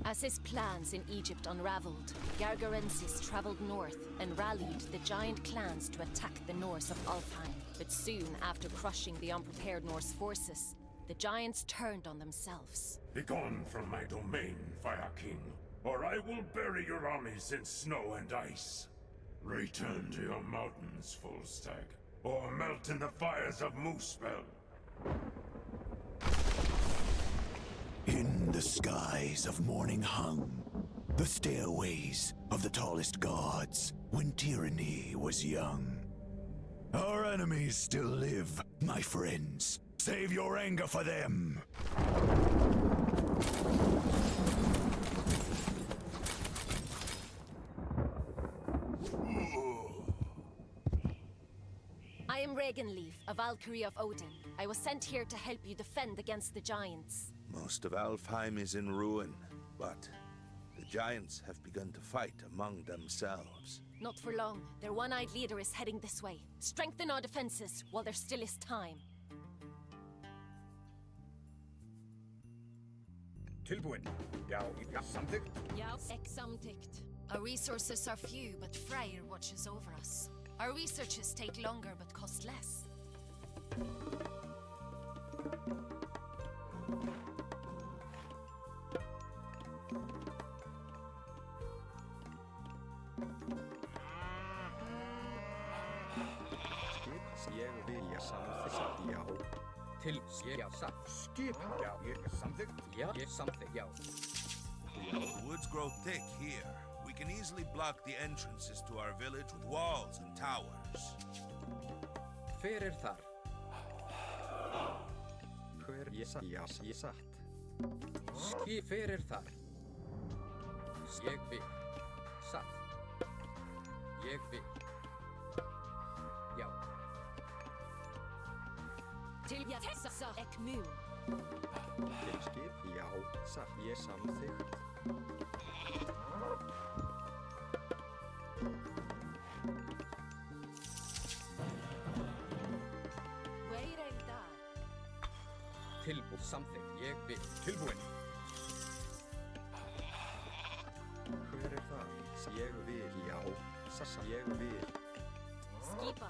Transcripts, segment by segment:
As his plans in Egypt unraveled, Gargarensis traveled north and rallied the giant clans to attack the Norse of Alfheim. But soon after crushing the unprepared Norse forces, the giants turned on themselves. Begone from my domain, Fire King, or I will bury your armies in snow and ice. Return to your mountains, Volstagg, or melt in the fires of Muspel. In the skies of morning hung, the stairways of the tallest gods, when tyranny was young. Our enemies still live, my friends. Save your anger for them! I am Regenleaf, a Valkyrie of Odin. I was sent here to help you defend against the giants. Most of Alfheim is in ruin, but the giants have begun to fight among themselves. Not for long. Their one-eyed leader is heading this way. Strengthen our defenses while there still is time. Tilbúin. Já, samþykkt. Ja, samþykkt. Our resources are few, but Freyr watches over us. Our researches take longer, but cost less. Ég vilja samþykkt, já. Til, já, skip, já, ég samþykkt, já, ég samþykkt, já. The woods grow thick here. We can easily block the entrances to our village with walls and towers. Hver þar? Hver ég satt. Skip, hver þar? Ég vil. Satt. Ég vil. Já. Til Tessa Ekmun. Til skip, já, satt, ég samþykkt. Tilbúin, samþykkt, ég vil. Tilbúin. Hver það? Ég vil, já. Sassa, ég vil. Skipa.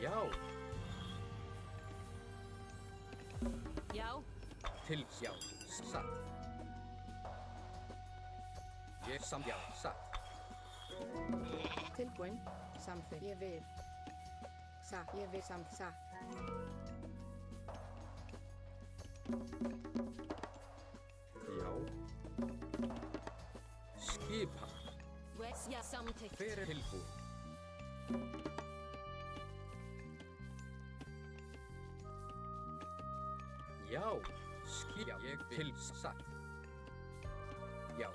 Já. Já. Til, já. Satt. Ég já, satt. Tilbúin, samþykkt, ég vil. Satt, ég vil satt. Já. Skipa. Ja, samþykkt. Hver tilbúin? Já. Skipa. Ég vil satt. Já.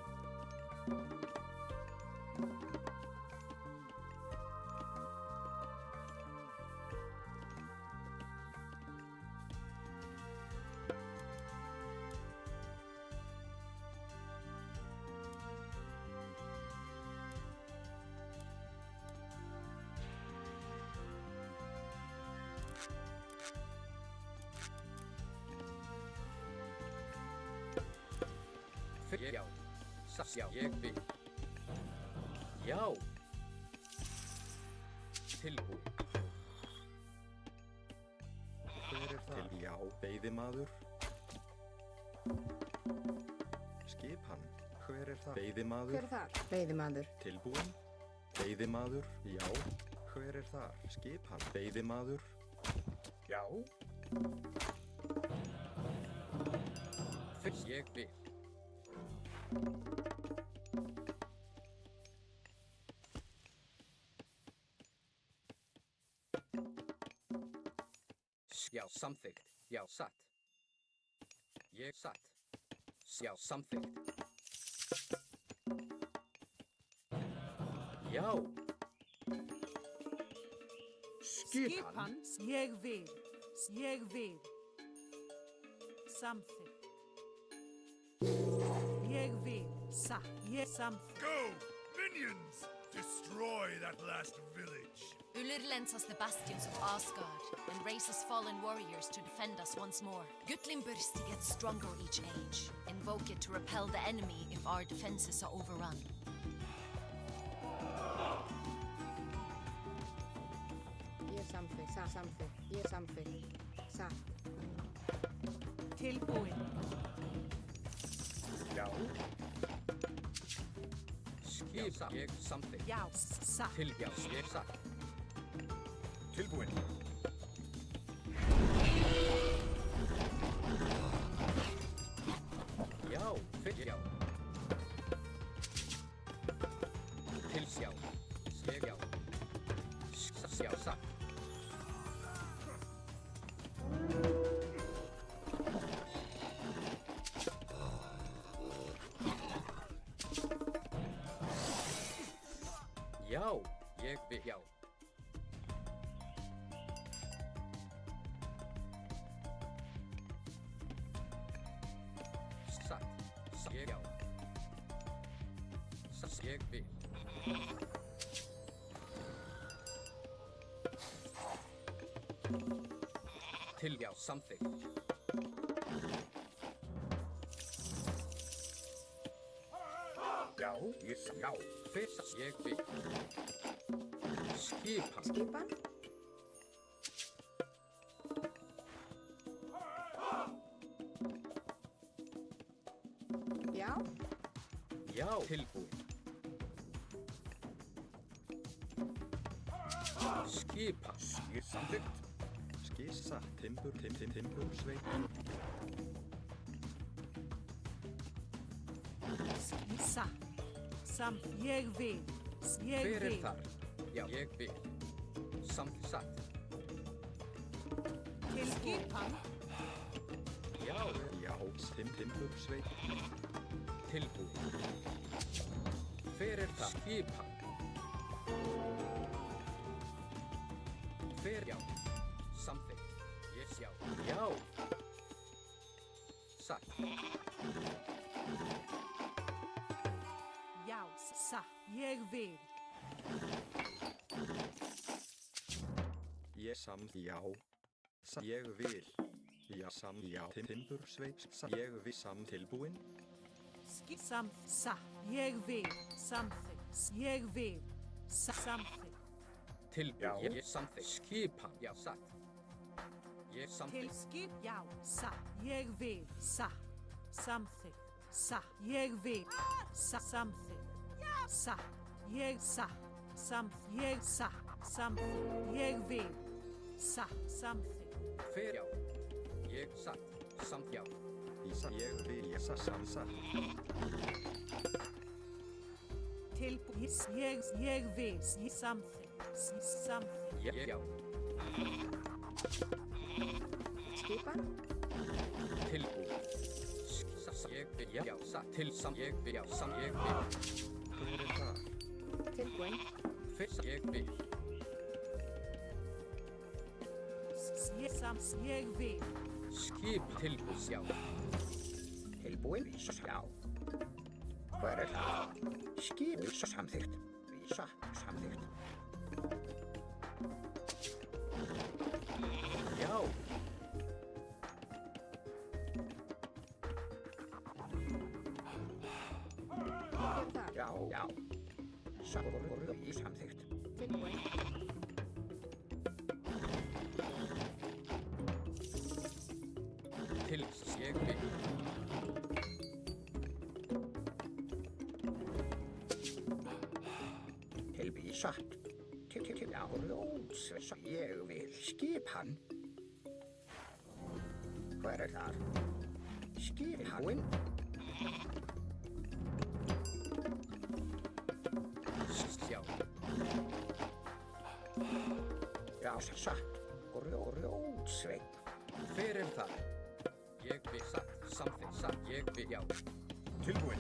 Já. Satt, já, ég vil. Já. Tilbúin. Hver það? Til, já, veiðimaður. Skipan. Hver það? Veiðimaður. Hver þar? Veiðimaður. Tilbúin. Veiðimaður. Já. Hver þar? Skipan. Veiðimaður. Já. Fyrst ég vil. Já, samþykkt. Já, satt. Ég satt. Já, samþykkt. Já. Skipan. Ég vil. Ég vil. Samþykkt. Ég vil. Satt. Ég samþykkt. Go, minions! Destroy that last village. Ullr lends us the bastions of Asgard and raises fallen warriors to defend us once more. Gutlimbursti gets stronger each age. Invoke it to repel the enemy if our defenses are overrun. Ég samþykkt. Samþykkt. Ég samþykkt. Tilbúin. Já. Skipa. Ég samþykkt. Já, satt. Já, ég satt. Tilbúin. Já, já. Tilsjá. Ég já. Sjá, satt. Já, ég vil já. Satt, ég já. Satt, ég vil. Til já, samþykkt. Já, já. Fyrst, ég vil. Skipan. Skipan. Já. Já, tilbúin. Skipan. Samþykkt. Skissa, timbursveit. Satt. Samt ég vil. Ég Hver vil. þar? Já, ég vil. Samt satt. Til skipan. Já, Timbursveit. tilbúin. Hver þar? Skipan. Hver já. Samþykkt. Ég sjá. Já. Satt. Já, satt. Ég vil. Ég já. Ég vil. Já, timbursveit. Ég vil tilbúin. Samt, satt. Ég vil. Samþykkt. Ég vil. Samþykkt. Tilbúin. Ég samþykkt. Skipan. Já, satt. Ég Til samþykkt. skip. Já, satt. Ég vil. Satt. Samþykkt. Satt. Ég vil. Samþykkt. Satt. Ég satt. Ég satt. Samþykkt. Ég vil. Satt. Samþykkt. Hver já. Ég satt. Samt já. Ég vil. Satt. Tilbúin. Ég vil. Samþykkt. Samþykkt. Ég já. Skipan. Tilbúin. Ég vil. Já, satt. Til sam. Ég vil. Já, sam. Ég vil. Hver þar? Tilbúin. Fyrst ég vil. Ég vil. Skip tilbúin. Já. Tilbúin, já. Hver það? Skip, samþykkt. Vísa, samþykkt. Já. Hver þar? Já, já. Samþykkt. Tilbúin. Til ég vil. Tilvísat. Til já, ljóns. Ég vil. Skip hann. Hver þar? Skip hann. Já. Já, satt. Rjónsveinn. Hver það? Ég vil satt. Samþykkt. Satt. Ég vil. Já. Tilbúin.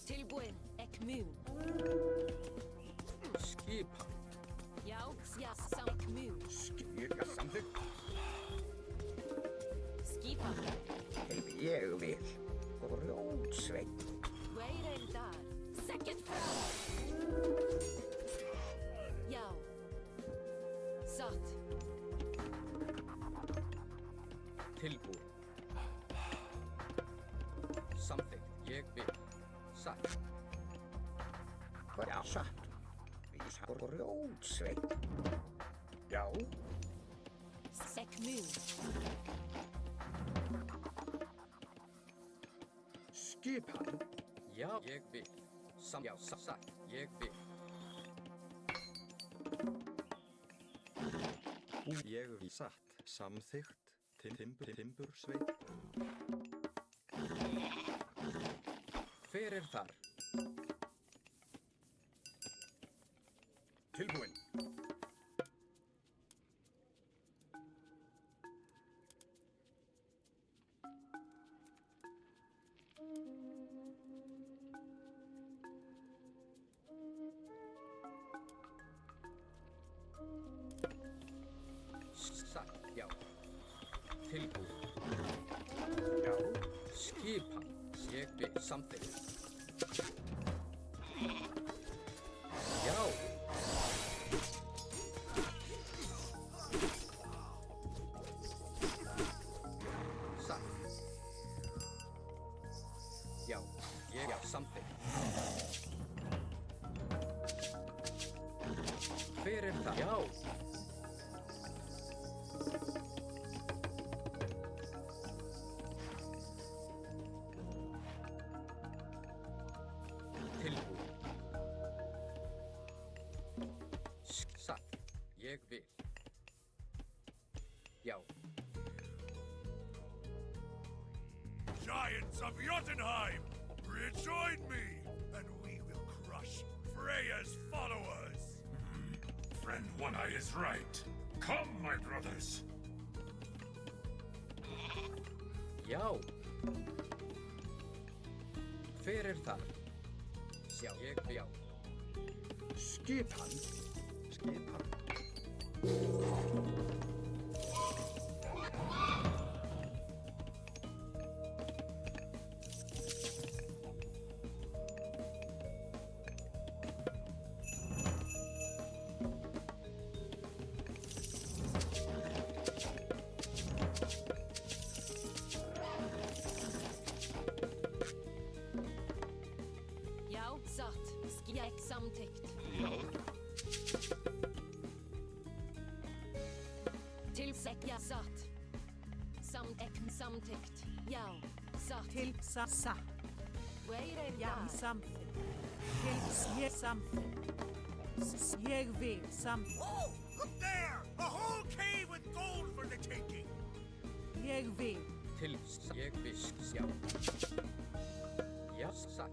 Tilbúin. Ekmun. Skipan. Já, sam. Ekmun. Skip, samþykkt. Skipan. Ég vil. Rjónsveinn. Wait in there. Second floor. Ég vil. Satt. Já, satt. Vísa grjótsveit. Já, Sekmu. skipan. Já, ég vil. Já, satt. Ég vil. Ég vil satt. Samþykkt. Timbursveit. Hver þar? Tilbúin. Satt, já. Tilbúin. Já, Skipan. Ég vil. Samþykkt. Já. Satt. Já. Ég er samþykkt. Hver það? Já. Tilbúin. Satt. Ég vil. Já. Giants of Jotunheim, rejoin me, and we will crush Freya's followers. Friend One Eye is right. Come, my brothers. Já. Hver það? Já, ég vil. Já. skipan. Skipan. Ja, satt. Skjek samtykt. Já. Til sekja satt. Samtykt. Ja, satt. Til sa. Where Ja, samþykkt. Til ég samþykkt. Ég vil samþykkt. Oh, look there! A whole cave with gold for the taking! Ég vil. Til ég vil. Já. Já, satt.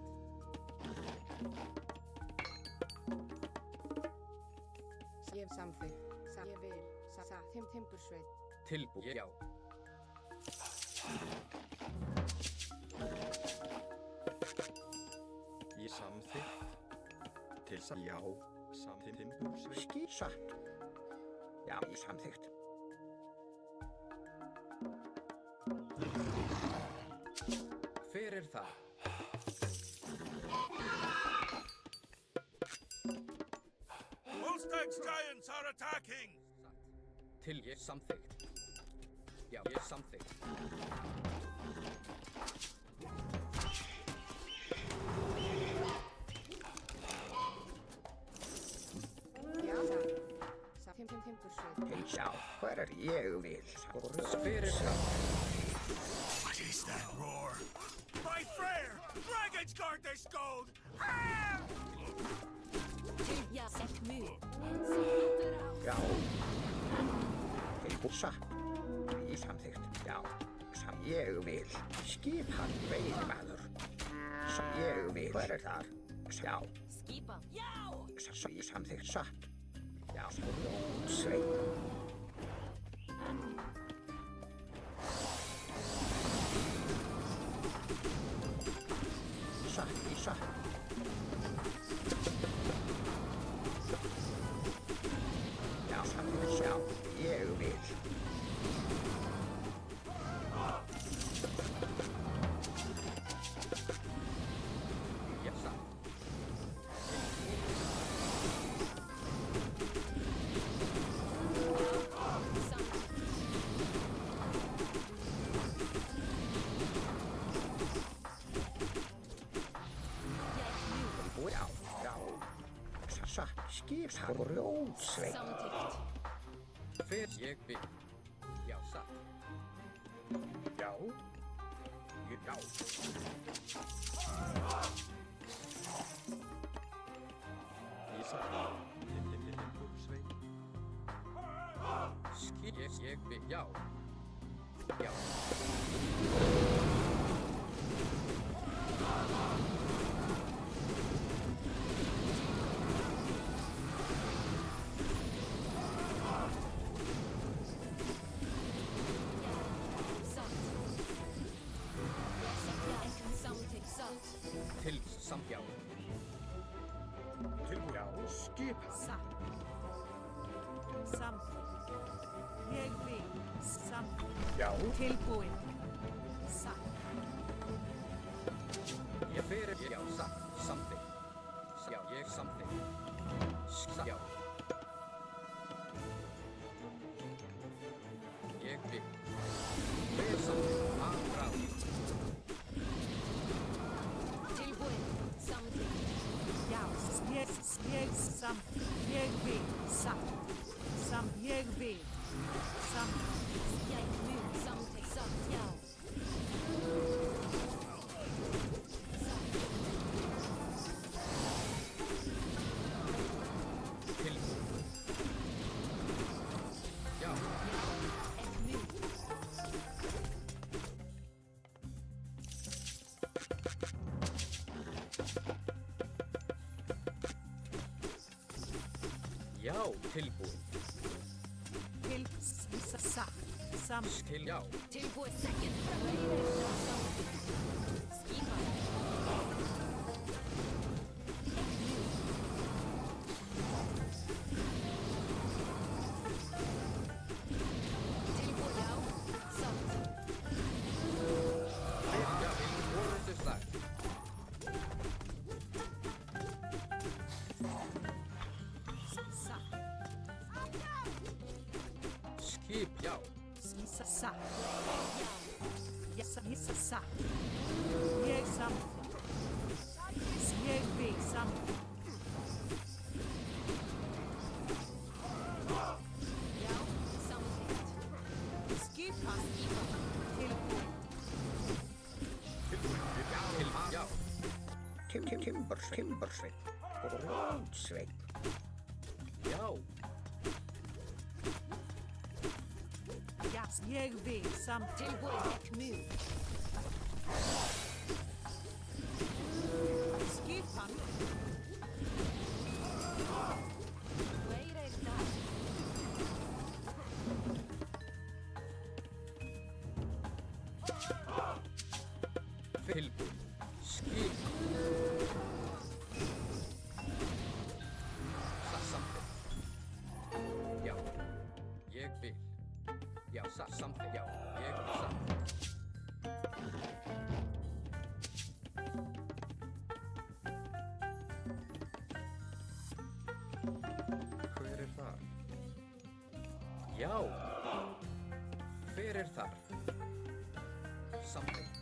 Ég samþykkt. Ég vil. Satt. Timbursveit. Tilbúin. Já. Ég samþykkt. Já. Timbursveit. Satt. Já, ég samþykkt. Hver það? Volstag's giants are attacking! Til ég samþykkt. Já, ég samþykkt. Já, satt. Timbursveit. Hei, sjá, hver ég vil. Hver það? What is that roar? By Freyr! Dragons guard this gold! Ah! Til ja, sekmu. Já. Hei, satt. Ég samþykkt. Já, ég vil. Skipan veiðmaður. Ég vil. Hver þar? Já. Skipa. Já! Ég samþykkt. Satt. Já, grjótsveit. Satt. Já, samþykkt. Já, ég vil. Já, satt. satt. Skipan grjótsveit. Samþykkt. Fer ég vil. Já, satt. Já. Já. Ég satt. Timbursveit. Ég vil. Já. Já. Til samjá. Til já. Skipan. Satt. Samþykkt. Ég vil. Samþykkt. Já. Tilbúin. Satt. Ég fyrir. Já, satt. Samþykkt. Já, ég samþykkt. Já. Ég vil. Fyrir samþykkt. Afráð. Tilbúin. Samþykkt. Já, ég samþykkt. Ég vil. Satt. Ég vil. Samþykkt. Jeg nu. Samþykkt. Satt. Já. Tilbúin. Já. Ek nu. Já, tilbúin. Satt. Samþykkt. Til já. Tilbúin. Second. Samþykkt. Skipan. Ek nu. Tilbúin. Já. Satt. Byrja við orðuslag. Satt. Skip já. Satt. Ja, satt. Ég samþykkt. Ég vil. Samþykkt. Já. Samþykkt. Skipan. Tilbúin. Til já. Timbursveit. Grjótsveit. Já. Ja, ég vil. Samþykkt. Tilbúin. Ek nu. Skipan. Where is that? Tilbúin. Skip. Samþykkt. Já. Ég vil. Já, samþykkt. Já. Ég samþykkt. Hver þar? Já. Hver þar? Samþykkt.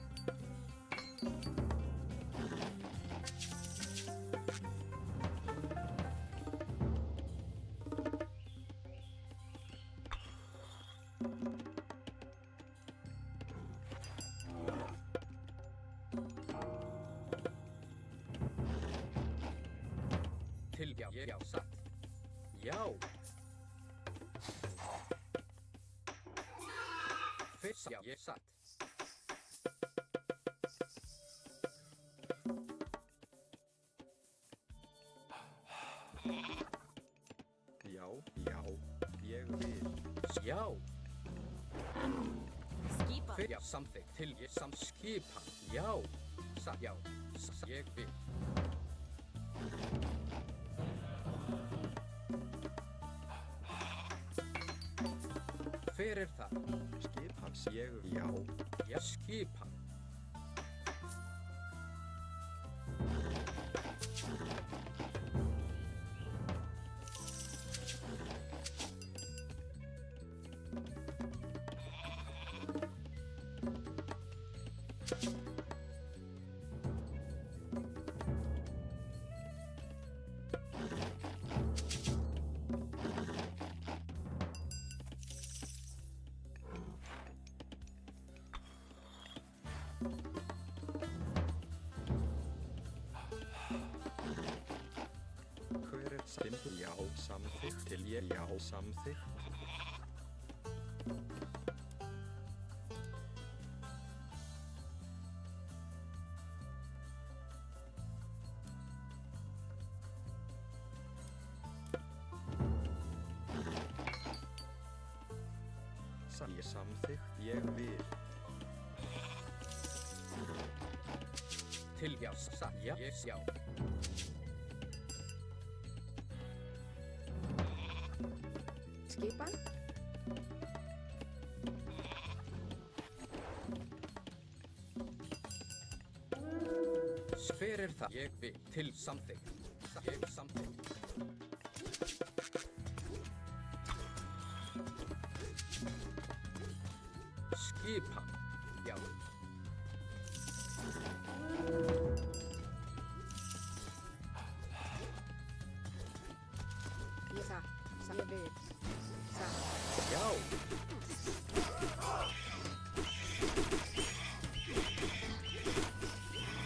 Til já. Já, satt. Já. Fyrst já, ég satt. Já, ég vil. Já. Skipan. Fyrst já, samþykkt. Til ég skipan. Já. Satt, já. Ég vil. Hver það? Skipans ég já. Já, skipan. Hver er stimpur? Já, samþykkt. Til ég, já, samþykkt. Ég samþykkt, ég vil. Til já, já, já. Skipan. Hver er það? Ég vil. Til samþykkt. Ég samþykkt. Skipan. Já. Ég ég vil. Já.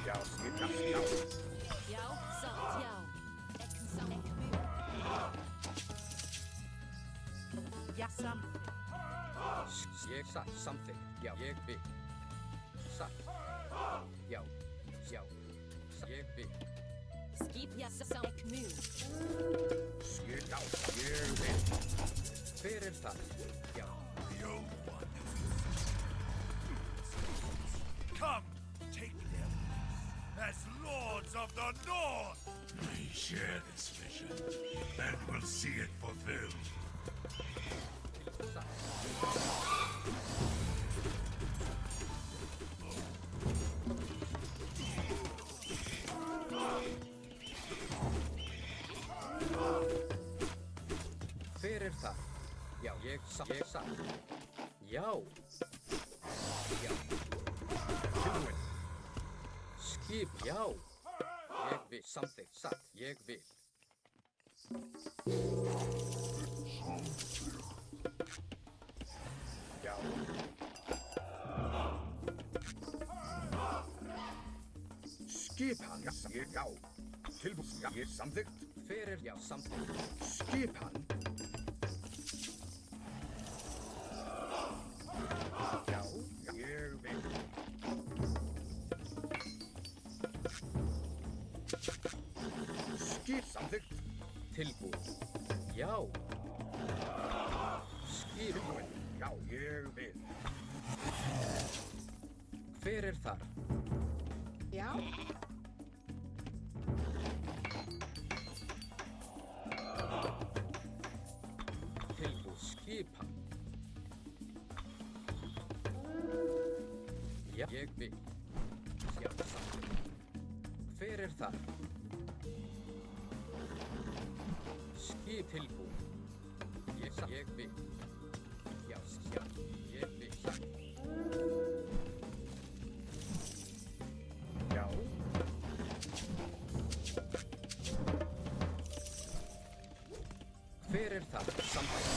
Já, skipan, já. Já, samt, já. Ek mu. Ja, samþykkt. Ég samþykkt. Já, ég vil. Satt. Já. Já. Ég vil. Skip ja, samt, ek mu. Já, ég vil. Hver er það? Já. The old one. Come, take them as lords of the North. I share this vision, and will see it fulfilled. Hver er það? Já, ég satt. Já. Já. Tilbúin. Skip, já. Ég vil. Samþykkt, satt. Ég vil. Já. Skipan, já. Tilbúin, já, ég samþykkt. Hver er, já, samþykkt. Skipan. Já, ég vil. Skip, samþykkt. Tilbúin. Já. Skip. Já, ég vil. Hver er þar? Já. Tilbúin. Skipan. Já, ég vil. Já, samþykkt. Hver er þar? Skip tilbúin. Ég vil. Já, ég vil. Já. Hver er það? Samþykkt.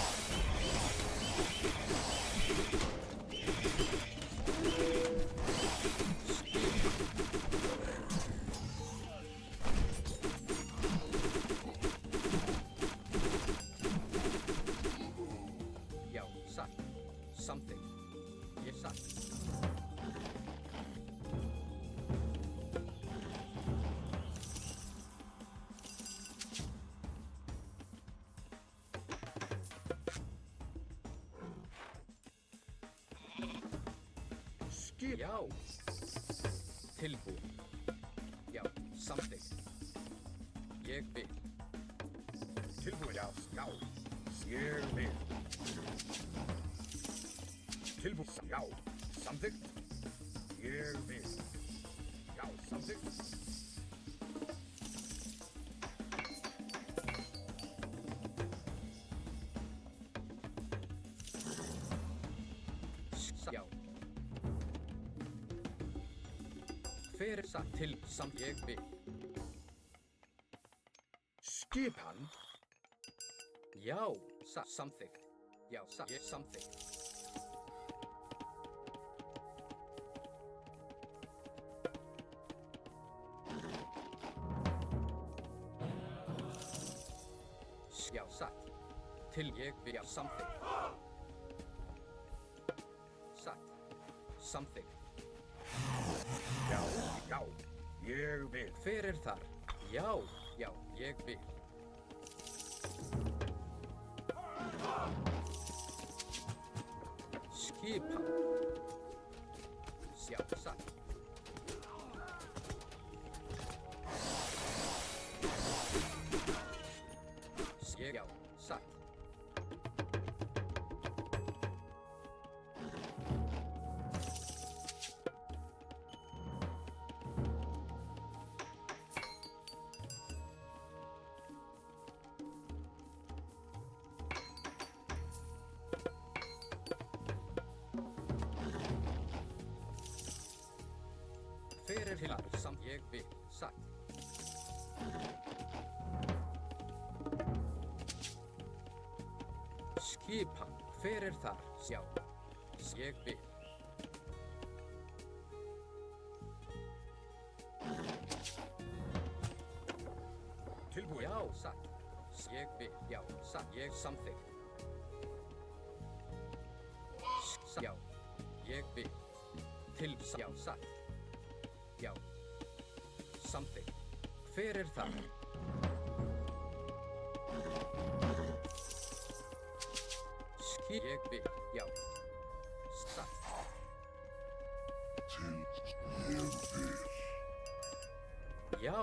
Já, satt. Samþykkt. Ég satt. Skip. Já. Tilbúin. Já, samþykkt. Ég vil. Tilbúin, já, já. Ég vil. Tilbúin, já. Samþykkt. Ég vil. Já, samþykkt. Já. Hver er satt til samt ég vil? Skipan. Já, samþykkt. Já, ég samþykkt. Já, satt. Til ég vil, já, samþykkt. Satt. Samþykkt. Já, já, ég vil. Hver þar? Já, já, ég vil. Skipan. Já, satt. Já, satt. Hver þar sem ég vil, satt. Skipan, hver þar, sjá, ég vil. Tilbúin. Já, satt. Ég vil, já, satt. Ég samþykkt. Já, ég vil. Já, satt. Já, samþykkt. Hver þar? Ég vil, já, satt. Já,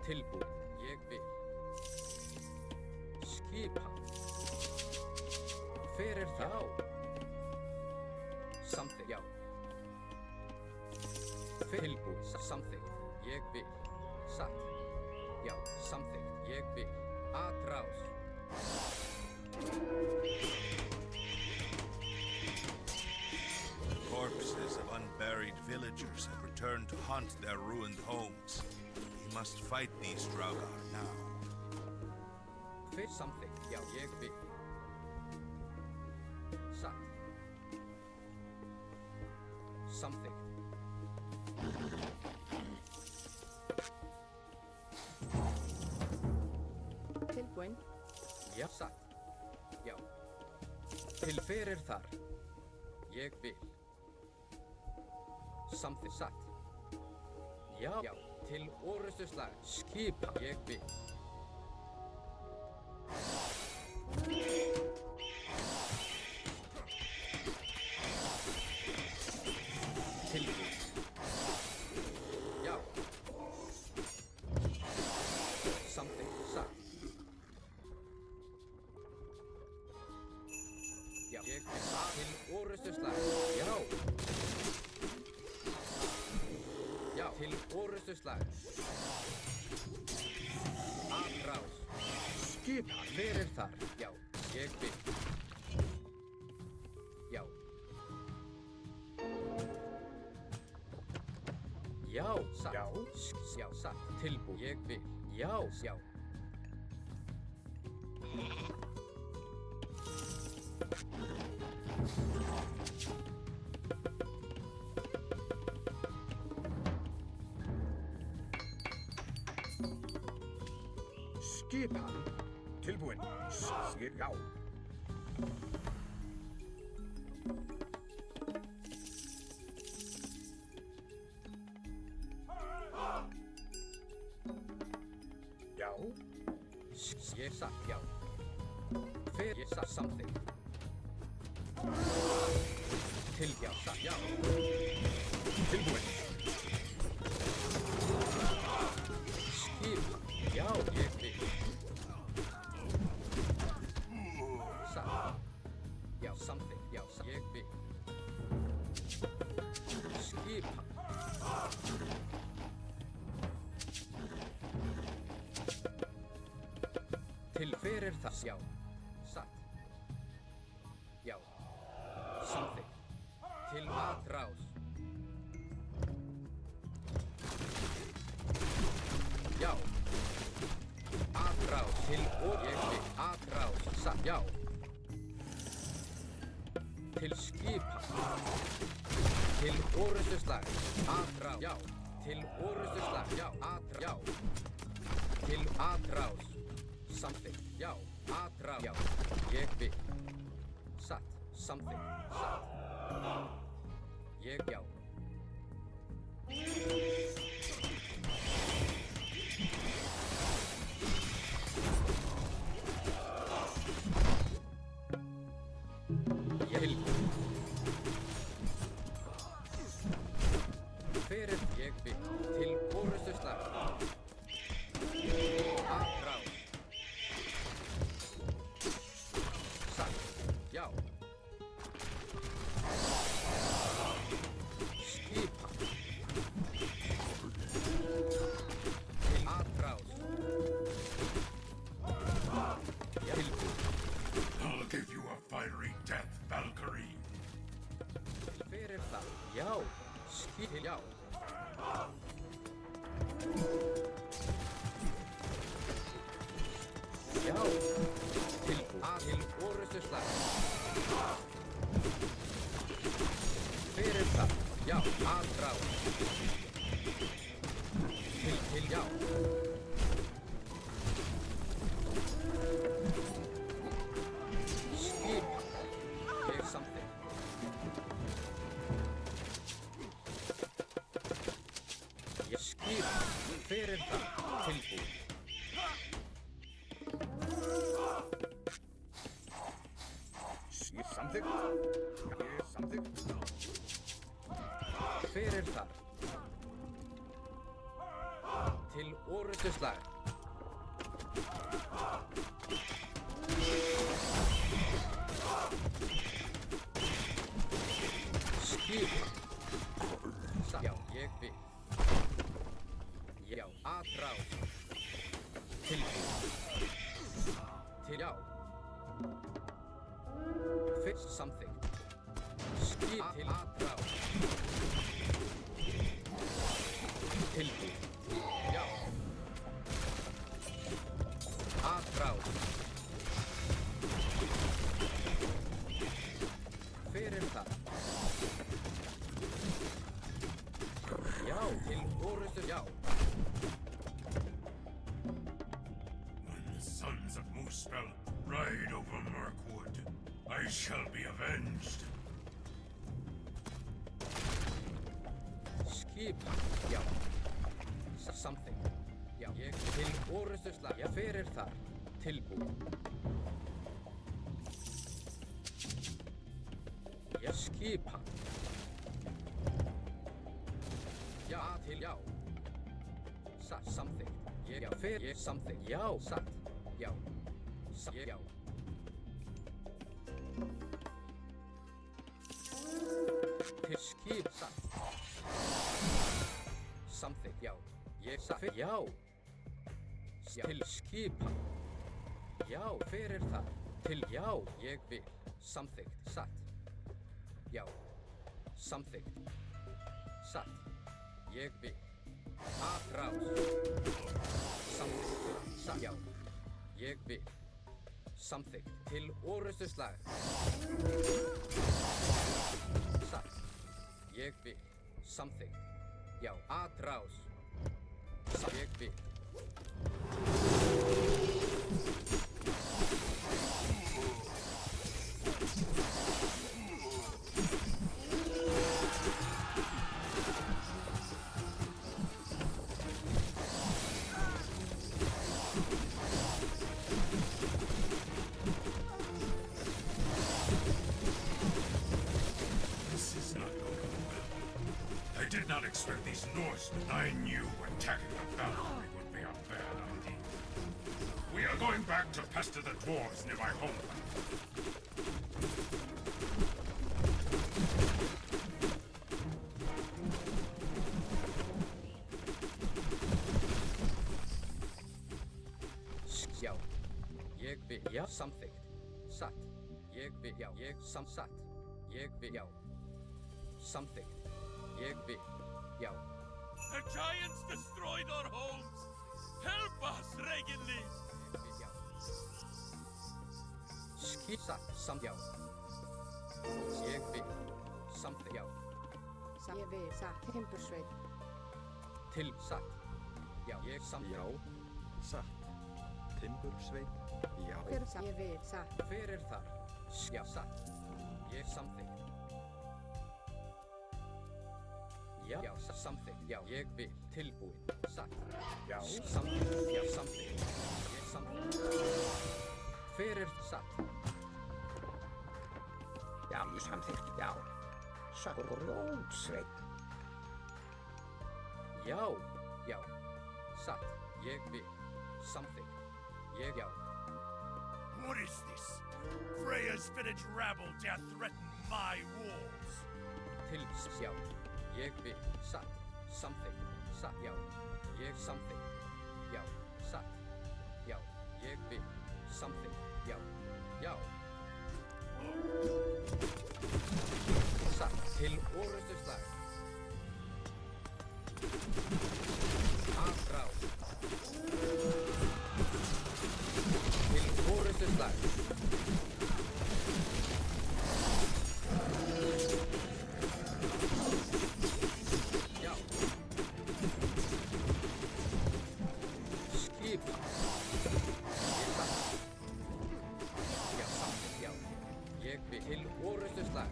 tilbúin, ég vil. Skipan. Hver það? Samþykkt, já. Tilbúin, samþykkt, ég vil. Satt. Já, samþykkt, ég vil. Atrás. Corpses of unburied villagers have returned to haunt their ruined homes. We must fight these Draugr now. Hver samþykkt, já, ég vil. Satt. Samþykkt. Tilbúin. Já, satt. Já. Til hver þar? Ég vil. Samþykkt, satt. Já, já. Til orrustuslag. Skipa. Ég vil. Tilbúin. Já. Samþykkt, satt. Já, ég vil. Til orrustuslag. Já. Já, til orrustuslag. Atrás. Skipa. Hver þar? Já, ég vil. Já. Já, satt. Já. Já, satt. Tilbúin. Ég vil. Já, já. Skipan. Tilbúin. Já. Já. Ég satt, já. Hver ég satt samþykkt. Til, já, satt, já. Tilbúin. Skipa. Já, ég vil. Satt. Já, samþykkt, já, satt. Ég vil. Skipa. Til hver það? Já. Satt. Já. Samþykkt. Til atrás. Já. Atrás. Til og ég vil. Atrás. Satt. Já. Til skipa. Til orrustuslag. Atrás. Já. Til orrustuslag. Já. Atrás. Já. Til atrás. Samþykkt. Já. Atrás. ég vil. Satt, something, satt. Ég, já. Ég vil. Fyrir ég vil til orustu slag. Afráð. Satt, já. Skipa. Til afráð. Tilbúð. I'll give you a fiery death, Valkyrie. Fyrir það, já. Til, já. Já. Til orustu slag. Fyrir það, já. Afráð. Til, já. Skipa. Ég something. Ég skipa. Fyrir það, tilbúð. Ég samþykkt. Ég samþykkt. Fyrir það. Til orustu slag. Skipa. Já, ég vil. Já, afráð. Tilbúð. Til, já. Fyrst something. Skip til afráð. Tilbúð. Já. Afráð. Fyrir það. Já, til orustu, já. When the sons of Muspel ride over Mirkwood, I shall be avenged. Skipa, já. Something. Já, ég til orustu slag. Já, fyrir þar. Tilbúð. Já, skipa. Já, til, já. Satt, something. Ég, já, fyrir, ég, something. Já, satt. Já. Ég, já. Til skip, satt. Something, já. Ég, satt, já. Til skipa. Já, fyrir það. Til, já, ég vil. Something, satt. Já. Something. Satt. Ég vil. Afráð. Something. Satt. Já. Ég vil. Something. Til orustu slag. Satt. Ég vil. Something. Já. Afráð. Satt. Ég vil. This is not going well. I did not expect these Norsemen. I knew attacking the Valkyrie would be a bad idea. We are going back to pester the dwarves near my homeland. Já. Ég vil. Já. Samþykkt. Satt. Ég vil. Já. Ég satt. Ég vil. Já. Samþykkt. Ég vil. Já. The giants destroyed our homes! Help us, Reginley! Ég vil. Já. Satt. Já. Ég vil. Samþykkt. Já. Ég vil. Satt. Timbursveit. Til. Satt. Já. Ég samþykkt. Já. Satt. Timbursveit. Já. Hver satt? Ég vil. Satt. Hver þar? Já, satt. Ég samþykkt. Já, samþykkt. Já, ég vil. Tilbúin. Satt. Já. Samþykkt. Já, samþykkt. Ég samþykkt. Hver satt? Já, ég samþykkt. Já. Satt. Rótsveit. Já, já. Satt. Ég vil. Samþykkt. Ég já. What is this? Freya's village rabble dare threaten my walls. Til já. Ég vil. Satt. Samþykkt. Satt. Já. Ég samþykkt. Já. Satt. Já. Ég vil. Samþykkt. Já. Já. Satt. Til orustu slag. Afrá. Til orustu slag. Já. Skipa. Já, samþykkt, já. Ég vil til orustu slag.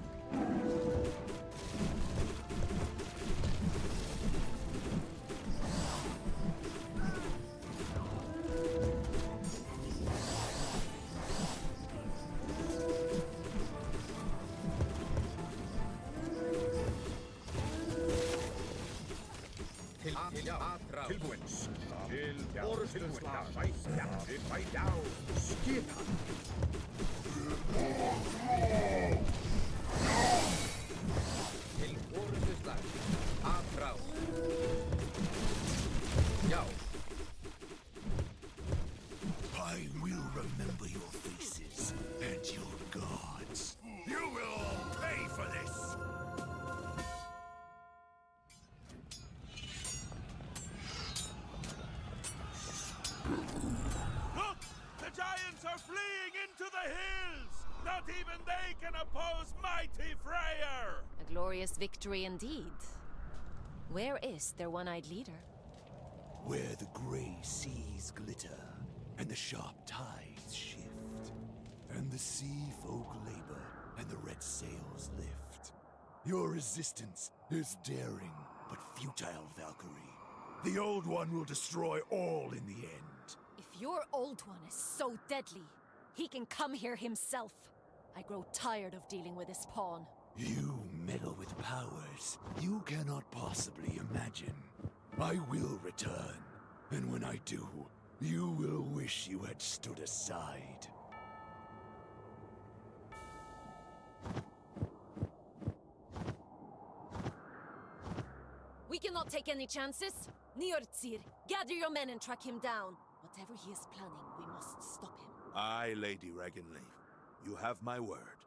Tilbúin. Til orðstundsslag. Við bæta á. Skipa. Til orðstundsslag. Afrá. Já. I will remember your faces and your gods. You will all pay for this! Look! The giants are fleeing into the hills! Not even they can oppose mighty Freyr! A glorious victory indeed. Where is their one-eyed leader? Where the gray seas glitter, and the sharp tides shift, and the sea folk labor, and the red sails lift. Your resistance is daring, but futile, Valkyrie. The Old One will destroy all in the end. If your Old One is so deadly, he can come here himself. I grow tired of dealing with this pawn. You meddle with powers you cannot possibly imagine. I will return, and when I do, you will wish you had stood aside. We cannot take any chances. Njordsir, gather your men and track him down. Whatever he is planning, we must stop him. Aye, Lady Regenleaf. You have my word.